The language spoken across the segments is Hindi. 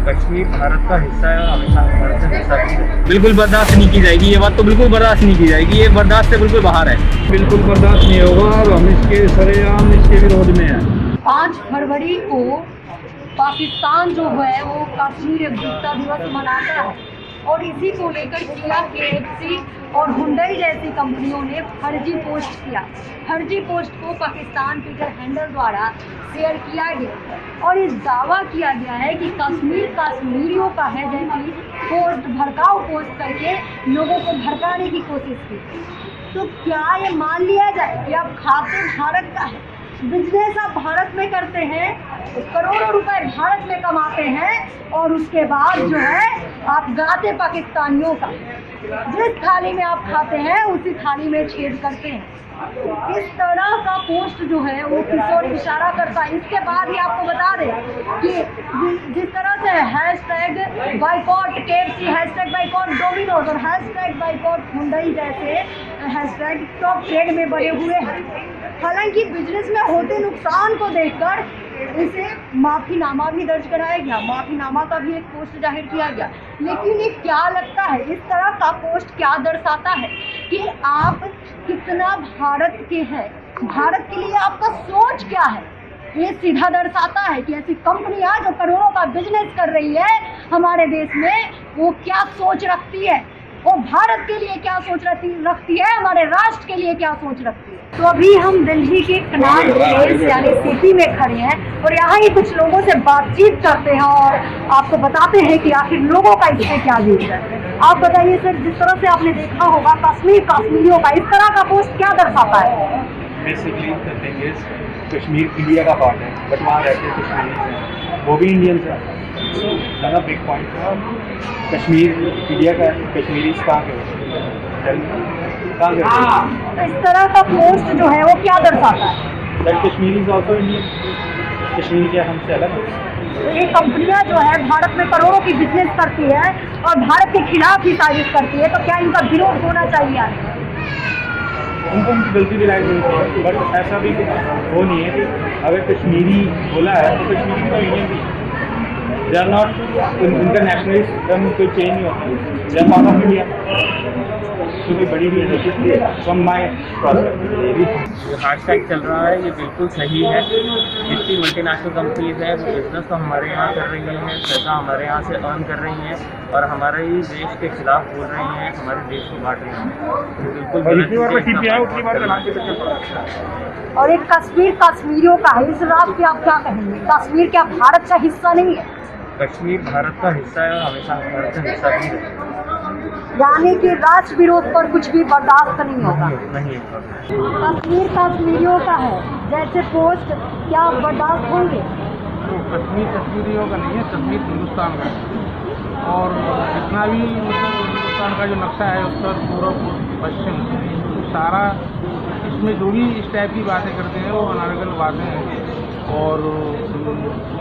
कश्मीर भारत का हिस्सा है और हमेशा भारत का हिस्सा भी है। बिल्कुल बर्दाश्त नहीं की जाएगी, ये बात तो बिल्कुल बर्दाश्त नहीं की जाएगी, ये बर्दाश्त से बिल्कुल बाहर है। बिल्कुल बर्दाश्त नहीं होगा और हम इसके सरेआम इसके विरोध में हैं। 5 फरवरी को पाकिस्तान जो है वो कश्मीर एकजुटता दिवस मनाता है और इसी को लेकर किया KFC और हुंडई जैसी कंपनियों ने फर्जी पोस्ट किया। फर्जी पोस्ट को पाकिस्तान ट्विटर हैंडल द्वारा शेयर किया गया और इस दावा किया गया है कि कश्मीर कश्मीरियों का है जैसी पोस्ट भड़काऊ पोस्ट करके लोगों को भड़काने की कोशिश की। तो क्या ये मान लिया जाए कि आप खाते भारत का है, बिजनेस आप भारत में करते हैं, करोड़ों रुपए भारत में कमाते हैं और उसके बाद जो है आप गाते पाकिस्तानियों का, जिस थाली में आप खाते हैं उसी थाली में छेद करते हैं। इस तरह का पोस्ट जो है वो किस ओर इशारा करता है। इसके बाद ही आपको बता दें कि जिस तरह से hashtag boycott KFC, hashtag boycott Domino's और हैशटैग बाइकॉट हुंडई जैसे हैशटैग टॉप ट्रेंड में बने हुए हैं। हालांकि बिजनेस में होते नुकसान को देखकर इसे माफीनामा भी दर्ज कराया गया, माफीनामा का भी एक पोस्ट जाहिर किया गया। लेकिन ये क्या लगता है, इस तरह का पोस्ट क्या दर्शाता है कि आप कितना भारत के हैं, भारत के लिए आपका सोच क्या है। ये सीधा दर्शाता है कि ऐसी कंपनियां जो करोड़ों का बिजनेस कर रही है हमारे देश में, वो क्या सोच रखती है, वो भारत के लिए क्या सोच रखती है, हमारे राष्ट्र के लिए क्या सोच रखती है। तो अभी हम दिल्ली के कनाट प्लेस यानी सिटी में खड़े हैं और यहाँ ही कुछ लोगों से बातचीत करते हैं और आपको बताते हैं कि आखिर लोगों का इससे क्या व्यूज है। आप बताइए सर, जिस तरह से आपने देखा होगा कश्मीरियों का इस तरह का पोस्ट क्या दर्शाता है? Basically the thing is Kashmir India का पार्ट है, बट वहाँ रहते हैं कश्मीरी हैं, वो भी इंडियंस हैं। ज़्यादा बिग पॉइंट है। कश्मीर इंडिया का है, कश्मीरी कहाँ के कहाँ के? इस तरह का पोस्ट जो है वो क्या दर्शाता है? That Kashmiri is also Indian. Kashmir क्या हमसे अलग है? तो ये कंपनियां जो है भारत में करोड़ों की बिजनेस करती है और भारत के खिलाफ ही साजिश करती है, तो क्या इनका विरोध होना चाहिए? उनको उनकी गलती भी राइट होनी चाहिए, बट ऐसा भी वो नहीं है कि अगर कश्मीरी बोला है तो कश्मीरी तो इंडियन भी दे आर नॉट इंटरनेशनलिस्ट, कोई चेंज नहीं होता, they are part of India. तो कोई बड़ी भी है फ्रॉम माई प्रोसेस। जो हैशटैग चल रहा है ये बिल्कुल सही है। जितनी मल्टीनेशनल कंपनीज हैं वो बिजनेस तो हमारे यहाँ कर रही हैं, पैसा हमारे यहाँ से अर्न कर रही हैं और हमारे ही देश के खिलाफ बोल रही हैं, हमारे देश को बांट रही हैं। बिल्कुल और एक कश्मीर कश्मीरियों का है, इस रात पे आप क्या कहेंगे? कश्मीर क्या भारत का हिस्सा नहीं है? कश्मीर भारत का हिस्सा है और हमेशा भारत का हिस्सा भी है। यानी कि राष्ट्र विरोध पर कुछ भी बर्दाश्त नहीं होगा। नहीं कश्मीर कश्मीरियों का है जैसे पोस्ट क्या बर्दाश्त होंगे? तो कश्मीर कश्मीरियों का नहीं है, कश्मीर हिंदुस्तान का है और जितना भी हिंदुस्तान का जो नक्शा है उत्तर पूर्व पश्चिम सारा, इसमें जो भी इस टाइप की बातें करते हैं वो अनारगल बातें हैं। और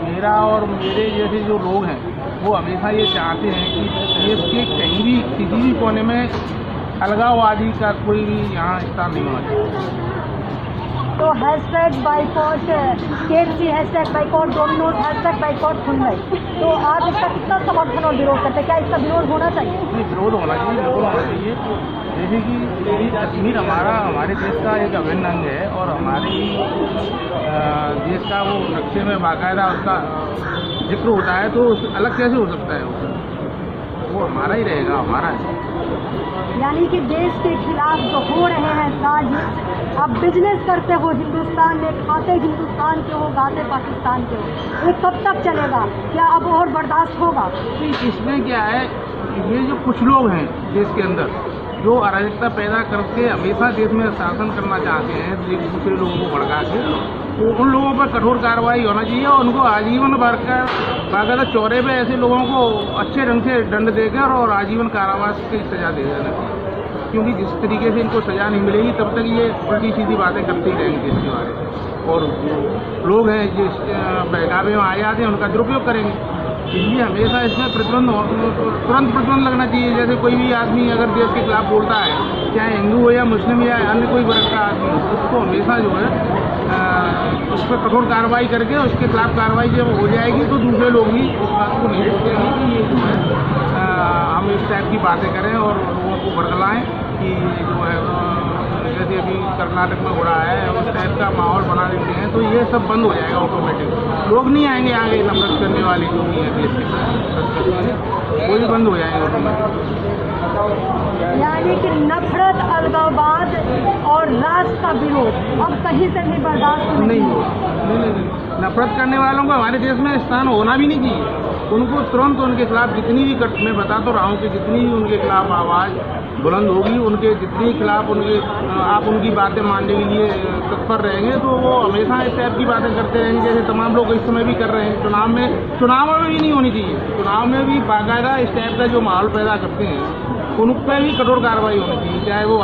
मेरा और मेरे जैसे जो लोग हैं वो हमेशा ये चाहते हैं कि देश के कहीं भी किसी भी कोने में अलगाववादी का कोई भी यहाँ स्थान नहीं होना चाहिए। तो hashtag boycott KFC, hashtag boycott Domino's, hashtag boycott Hyundai, तो आप इसका कितना समर्थन और विरोध करते हैं? क्या इसका विरोध होना चाहिए? विरोध होना चाहिए, बिल्कुल होना चाहिए। जैसे कि कश्मीर हमारे देश का एक अभिन्न अंग है और हमारे देश का वो नक्शे में बाकायदा उसका जिक्र होता है, तो अलग कैसे हो सकता है? वो हमारा ही रहेगा, हमारा है। यानी कि देश के खिलाफ जो हो रहे हैं साजिश, आप बिजनेस करते हो हिंदुस्तान में, खाते हिंदुस्तान के हो, गाते पाकिस्तान के हो, ये कब तक चलेगा? क्या अब और बर्दाश्त होगा? इसमें क्या है, ये जो कुछ लोग हैं देश के अंदर जो अराजकता पैदा करके हमेशा देश में शासन करना चाहते हैं, एक दूसरे लोगों को भड़का के, तो उन लोगों पर कठोर कार्रवाई होना चाहिए और उनको आजीवन भर कर बाकायदा चौरे पे ऐसे लोगों को अच्छे ढंग से दंड देकर और आजीवन कारावास की सजा दे देना चाहिए। क्योंकि जिस तरीके से इनको सजा नहीं मिलेगी तब तक ये उल्टी सीधी बातें करते ही रहेंगे इसके बारे में, और लोग हैं जिस बहकावे में आ जाते हैं उनका दुरुपयोग करेंगे। इसलिए हमेशा इसमें तुरंत प्रतिबंध लगना चाहिए। जैसे कोई भी आदमी अगर देश के खिलाफ बोलता है, चाहे हिंदू हो या मुस्लिम या अन्य कोई वर्ग का आदमी हो, उसको हमेशा जो है उस पर कठोर कार्रवाई करके उसके खिलाफ कार्रवाई जब हो जाएगी तो दूसरे लोग भी इस बात को नहीं बातें करें और लोगों को भड़कलाएं कि जो है जैसे अभी कर्नाटक में हो रहा है उस टाइप का माहौल बना देते हैं, तो ये सब बंद हो जाएगा ऑटोमेटिक। लोग नहीं आएंगे आगे नफरत करने वाले जो भी है देश के साथ, वो भी बंद हो जाएंगे ऑटोमेटिक। यानी कि नफरत, अलगाववाद और राष्ट्र का विरोध अब कहीं से भी बर्दाश्त नहीं होगा। नहीं। नफरत करने वालों को हमारे देश में स्थान होना भी नहीं चाहिए। उनको तुरंत उनके खिलाफ जितनी भी मैं बता तो रहा हूँ कि जितनी भी उनके खिलाफ आवाज़ बुलंद होगी, उनके जितने खिलाफ आप उनकी बातें मानने के लिए तत्पर रहेंगे, तो वो हमेशा इस टाइप की बातें करते रहेंगे जैसे तमाम लोग इस समय भी कर रहे हैं। चुनाव में भी नहीं होनी चाहिए। चुनाव में भी बाकायदा इस टाइप का जो माहौल पैदा करते हैं उन पर भी कठोर कार्रवाई होनी चाहिए, चाहे वो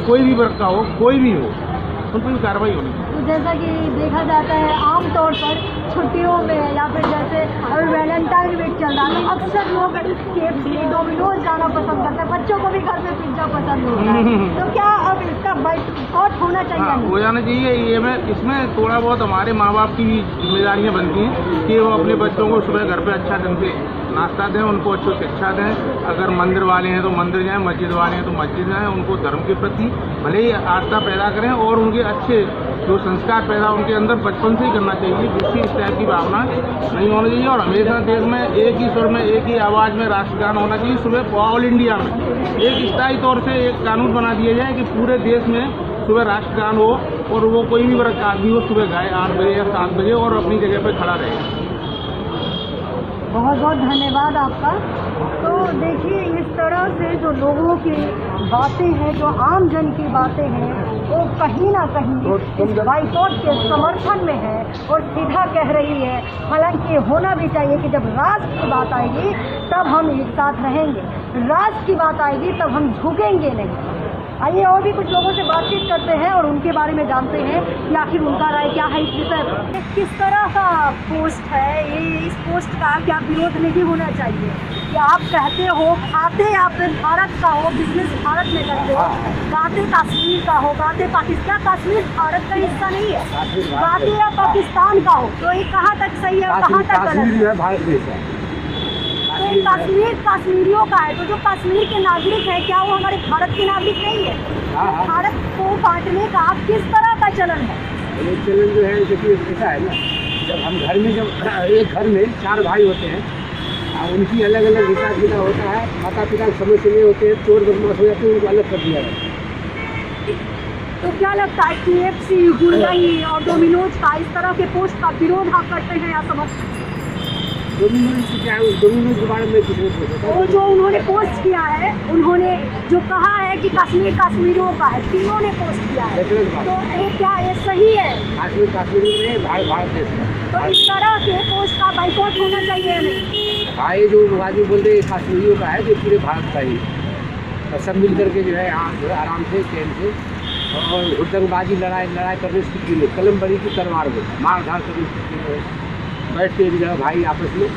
कोई भी वर्ग का हो, कोई भी हो, उन पर भी कार्रवाई होनी चाहिए। तो जैसा कि देखा जाता है आमतौर पर छुट्टियों में या फिर जैसे अभी वैलेंटाइन वीक चल रहा है तो अक्सर लोग KFC, डोमिनोज जाना पसंद करते हैं, बच्चों को भी घर में पिज्जा पसंद होता है, तो क्या अब इसका बाइकआउट होना चाहिए? हो जाना चाहिए। इसमें थोड़ा बहुत हमारे माँ बाप की भी जिम्मेदारियाँ बनती हैं कि वो अपने बच्चों को सुबह घर पे अच्छा ढंग से नाश्ता दें, उनको अच्छी शिक्षा दें। अगर मंदिर वाले हैं तो मंदिर जाएं, मस्जिद वाले हैं तो मस्जिद जाएं, उनको धर्म के प्रति भले ही आस्था पैदा करें और उनके अच्छे जो संस्कार पैदा उनके अंदर बचपन से ही करना चाहिए, जिसकी इस टाइप की भावना नहीं होनी चाहिए। और हमेशा देश में एक ही स्वर में, एक ही आवाज़ में राष्ट्रगान होना चाहिए। सुबह ऑल इंडिया में एक स्थायी तौर से एक कानून बना दिया जाए कि पूरे देश में सुबह राष्ट्रगान हो और वो कोई भी वर्ग का आदमी हो सुबह गाए 8 बजे या 7 बजे और अपनी जगह पर खड़ा रहे। बहुत बहुत धन्यवाद आपका। तो देखिए इस तरह से जो लोगों की बातें हैं, जो आम जन की बातें हैं, वो कहीं ना कहीं इस बाइकआउट के समर्थन में है और सीधा कह रही है। हालांकि होना भी चाहिए कि जब राष्ट्र की बात आएगी तब हम एक साथ रहेंगे, राष्ट्र की बात आएगी तब हम झुकेंगे नहीं। आइए और भी कुछ लोगों से बातचीत करते हैं और उनके बारे में जानते हैं कि आखिर उनका राय क्या है इस विषय पर। किस तरह का पोस्ट है ये? इस पोस्ट का क्या विरोध नहीं होना चाहिए? क्या आप कहते हो खाते या फिर भारत का हो, बिजनेस भारत में करते हो, गाते कश्मीर का हो, गाते पाकिस्तान, कश्मीर भारत का हिस्सा नहीं है, गाते या पाकिस्तान का हो, तो ये कहाँ तक सही है और कहाँ तक गलत है? भारत देश है। तो कश्मीर कश्मीरियों का है, तो जो कश्मीर के नागरिक हैं क्या वो हमारे भारत के नागरिक नहीं है? तो भारत को बांटने का किस तरह का चलन है? ये चलन जो है देखिए ऐसा है ना, जब हम घर में जब एक घर में 4 भाई होते हैं, उनकी अलग अलग हिसाब किताब होता है, माता पिता समय से नहीं होते हैं, चोर बदमाश हो जाते हैं, उनको अलग कर दिया है। तो क्या लगता है KFC, हुंडई और डोमिनोज का इस तरह के पोस्ट का विरोध आप करते हैं या समझते हैं? डोमिनोज क्या है, डोमिनोज के बारे में कुछ नहीं सोचा। वो जो उन्होंने पोस्ट किया है, उन्होंने जो कहा है कि कश्मीर कश्मीरियों का है, तीनों ने पोस्ट किया है, तो ये क्या ये सही है? कश्मीर कश्मीरी में भारत देश है। तो इस तरह के पोस्ट का बाइकआउट होना चाहिए या नहीं? भाई जो आदमी बोलते हैं कश्मीरियों का है, जो पूरे भारत का ही और सब मिल करके जो है यहाँ जो है आराम से चैन से और हुड्डंगबाजी लड़ाई करने की लिए कलम बड़ी की तलवार में मार धार करने की बैठ के एक जगह भाई आपस में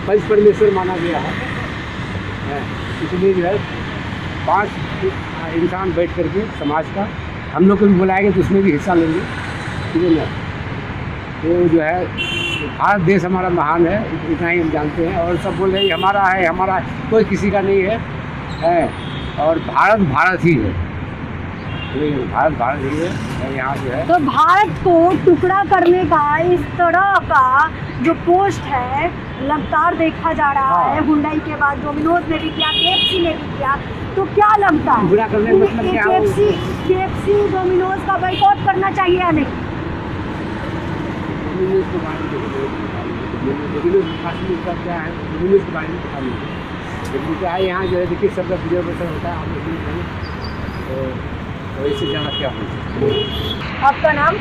पंच परमेश्वर माना गया है। इसलिए जो है 5 इंसान बैठ करके समाज का हम लोग को भी बुलाएंगे तो उसमें भी हिस्सा लेंगे, ठीक है ना। तो जो है भारत देश हमारा महान है, इतना ही हम जानते हैं। और सब बोल रहे हैं हमारा है, हमारा कोई किसी का नहीं है, और भारत भारत ही है, भारत भारत ही है। यहाँ जो है तो भारत को टुकड़ा करने का इस तरह का जो पोस्ट है लगातार देखा जा रहा है। हुंडई के बाद डोमिनोज ने भी किया, KFC ने भी किया, तो क्या लगता है टुकड़ा करने का मतलब क्या है? KFC डोमिनोज का बाइकआउट करना चाहिए या नहीं? डोमिनोज के बारे में डोमिनोज का क्या है, डोमिनोज के बारे में पता नहीं। लेकिन क्या है यहाँ जो है देखिए सबका वीडियो बटन होता है, आप लोग तो इससे ज़्यादा क्या हो सकता है। आपका नाम?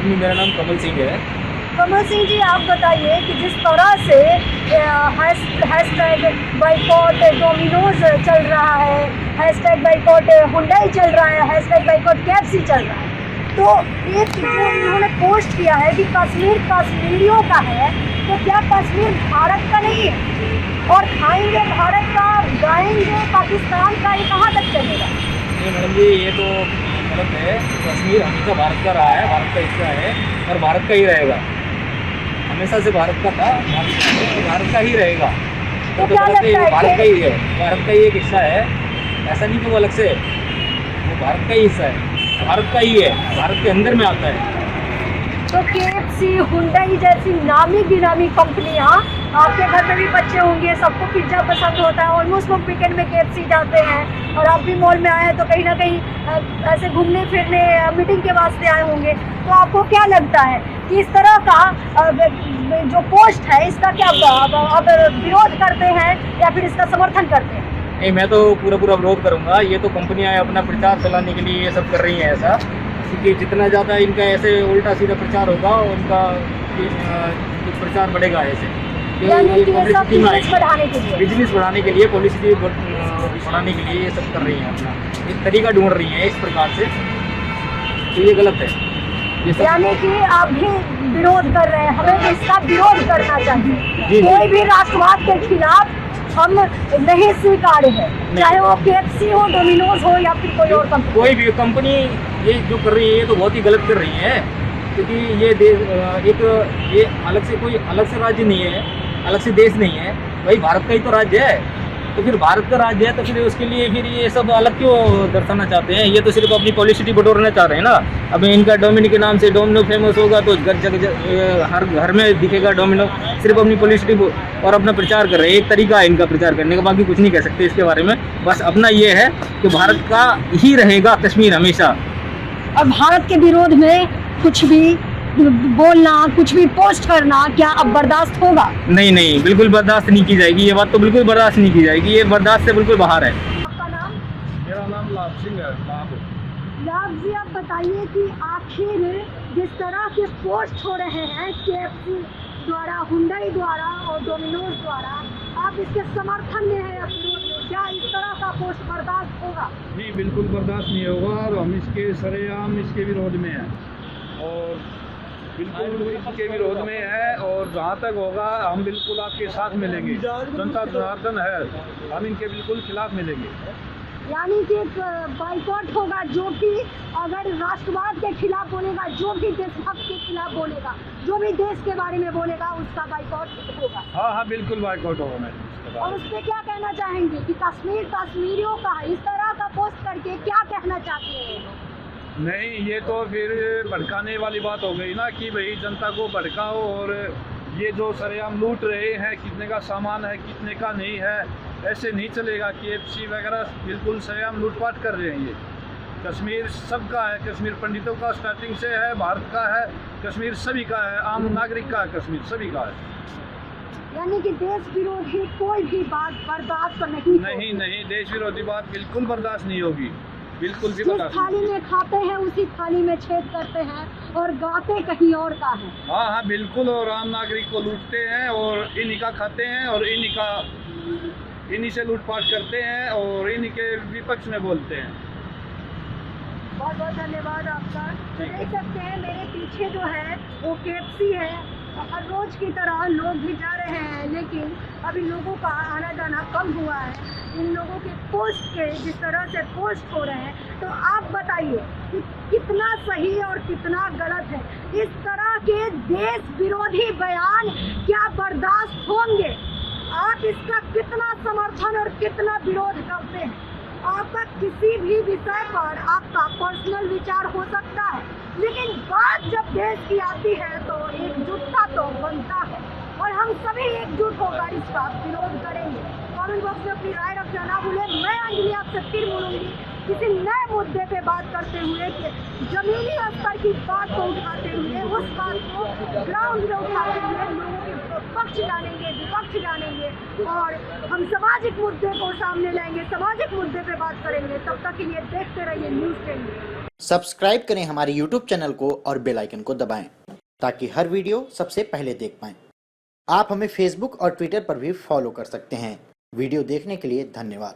मेरा नाम कमल सिंह है। कमल सिंह जी, आप बताइए कि जिस तरह से हैशटैग बाइकआउट डोमिनोज चल रहा है, हैशटैग बाइकआउट हुंडई चल रहा है, हैशटैग बाइकआउट KFC चल रहा है, तो एक जो उन्होंने पोस्ट किया है कि कश्मीर कश्मीरियों का है, तो क्या कश्मीर भारत का नहीं है? और खाएंगे भारत का, गाएंगे पाकिस्तान का, ये कहाँ तक चलेगा? नहीं मैडम जी, ये तो गलत है। कश्मीर हमेशा भारत का रहा है, भारत का हिस्सा है और भारत का ही रहेगा। हमेशा से भारत का था, भारत का ही रहेगा। तो क्या लगता है भारत का कि ही है, भारत का ही एक हिस्सा है, ऐसा नहीं कि वो अलग से है, वो भारत का ही हिस्सा है, भारत का ही है, भारत के अंदर में आता है। तो KFC, हुंडई जैसी नामी गिरामी कंपनियां, आपके घर में भी बच्चे होंगे, सबको पिज्ज़ा पसंद होता है, ऑलमोस्ट लोग वीकेंड में KFC जाते हैं, और आप भी मॉल में आए हैं तो कहीं ना कहीं ऐसे घूमने फिरने मीटिंग के वास्ते आए होंगे। तो आपको क्या लगता है कि इस तरह का जो पोस्ट है इसका क्या अब विरोध करते हैं या फिर इसका समर्थन करते हैं? नहीं, मैं तो पूरा विरोध करूंगा। ये तो कंपनियां अपना प्रचार चलाने के लिए ये सब कर रही हैं ऐसा, क्योंकि जितना ज़्यादा इनका ऐसे उल्टा सीधा प्रचार होगा उनका प्रचार बढ़ेगा ऐसे। यानी कि ये सब बिजनेस बढ़ाने के लिए, बिजनेस बढ़ाने के लिए, पॉलिसी बढ़ाने के लिए ये सब कर रही हैं, अपना एक तरीका ढूंढ रही हैं इस प्रकार से, तो ये गलत है। ये सब यानी कि आप भी विरोध कर रहे हैं, हमें भी इसका विरोध करना चाहिए। जी। कोई भी राष्ट्रवाद के खिलाफ हम नहीं स्वीकार्य है, चाहे वो KFC हो, डोमिनोज हो या फिर कोई और कंपनी। कोई भी कंपनी ये जो कर रही है ये तो बहुत ही गलत कर रही है, क्योंकि ये ये कोई अलग से राज्य नहीं है, अलग से देश नहीं है, भाई भारत का ही तो राज्य है। तो फिर भारत का राज्य है तो फिर उसके लिए फिर ये सब अलग क्यों दर्शाना चाहते हैं? ये तो सिर्फ अपनी पब्लिसिटी बटोरना चाह रहे हैं ना। अब इनका डोमिनो के नाम से डोमिनो फेमस होगा तो हर घर में दिखेगा डोमिनो, सिर्फ अपनी पब्लिसिटी और अपना प्रचार कर रहे हैं। एक तरीका है इनका प्रचार करने का, बाकी कुछ नहीं कह सकते इसके बारे में। बस अपना ये है कि भारत का ही रहेगा कश्मीर हमेशा। और भारत के विरोध में कुछ भी बोलना, कुछ भी पोस्ट करना क्या अब बर्दाश्त होगा? नहीं, बिल्कुल बर्दाश्त नहीं की जाएगी। ये बात तो बिल्कुल बर्दाश्त नहीं की जाएगी, ये बर्दाश्त से बिल्कुल बाहर है। आपका नाम? मेरा नाम लाभ सिंह है। लाभ जी, आप बताइए कि आखिर जिस तरह के पोस्ट हो रहे हैं KFC द्वारा, हुंडई द्वारा और डोमिनोज द्वारा, आप इसके समर्थन में है या विरोध में? क्या इस तरह का पोस्ट बर्दाश्त होगा? नहीं, बिल्कुल बर्दाश्त नहीं होगा और हम इसके सरेआम इसके विरोध में हैं और बिल्कुल इसके विरोध में है। और जहाँ तक होगा हम बिल्कुल आपके साथ मिलेंगे, जनता जनार्दन है, हम इनके बिल्कुल खिलाफ मिलेंगे। यानी कि बाइकॉट होगा, जो भी अगर राष्ट्रवाद के खिलाफ बोलेगा, जो भी देशभक्त के खिलाफ बोलेगा, जो भी देश के बारे में बोलेगा, उसका बाइकॉट होगा। हाँ, बिल्कुल बाइकॉट होगा। मैं और उस पर क्या कहना चाहेंगे कि कश्मीर कश्मीरियों का इस तरह का पोस्ट करके क्या कहना चाहते हैं? नहीं, ये तो फिर भड़काने वाली बात हो गई ना कि भाई जनता को भड़काओ। और ये जो सरेआम लूट रहे हैं, कितने का सामान है कितने का नहीं है, ऐसे नहीं चलेगा। KFC वगैरह बिल्कुल सरेआम लूटपाट कर रहे हैं। ये कश्मीर सबका है, कश्मीर पंडितों का स्टार्टिंग से है, भारत का है, कश्मीर सभी का है, आम नागरिक का है, कश्मीर सभी का है। यानी कि देश विरोधी कोई भी बात बर्दाश्त नहीं नहीं, देश विरोधी बात बिल्कुल बर्दाश्त नहीं होगी, बिल्कुल भी जिस बर्दाश्त थाली में खाते हैं उसी थाली में छेद करते हैं और गाते कहीं और का है। हाँ, बिल्कुल। और आम नागरिक को लूटते हैं और इन्हीं का खाते हैं और इन्हीं से लूटपाट करते हैं और इन्हीं के विपक्ष में बोलते हैं। बहुत बहुत धन्यवाद आपका। तो देख सकते हैं मेरे पीछे जो है वो KFC है, हर रोज की तरह लोग भी जा रहे हैं, लेकिन अभी लोगों का आना जाना कम हुआ है। इन लोगों के पोस्ट के जिस तरह से पोस्ट हो रहे हैं, तो आप बताइए कि कितना सही और कितना गलत है? इस तरह के देश विरोधी बयान क्या बर्दाश्त होंगे? आप इसका कितना समर्थन और कितना विरोध करते हैं? आपका किसी भी विषय पर आपका पर्सनल विचार हो सकता है, लेकिन बात जब देश की आती है तो एकजुटता तो बनता है और हम सभी एकजुट होकर इसका विरोध करेंगे। कमेंट बॉक्स में अपनी राय रखना ना भूलें। मैं अंजलि आपसे फिर मिलूंगी किसी नए मुद्दे पे बात करते हुए, कि जमीनी स्तर की बात को उठाते हुए, उस बात को ग्राउंड में उठाते हुए लोगों के पक्ष जानेंगे, विपक्ष जानेंगे और हम सामाजिक मुद्दे को सामने लाएंगे, सामाजिक मुद्दे पे बात करेंगे। तब तक के लिए देखते रहिए न्यूज़10। सब्सक्राइब करें हमारे YouTube चैनल को और बेल आइकन को दबाएं ताकि हर वीडियो सबसे पहले देख पाएं। आप हमें Facebook और Twitter पर भी फॉलो कर सकते हैं। वीडियो देखने के लिए धन्यवाद।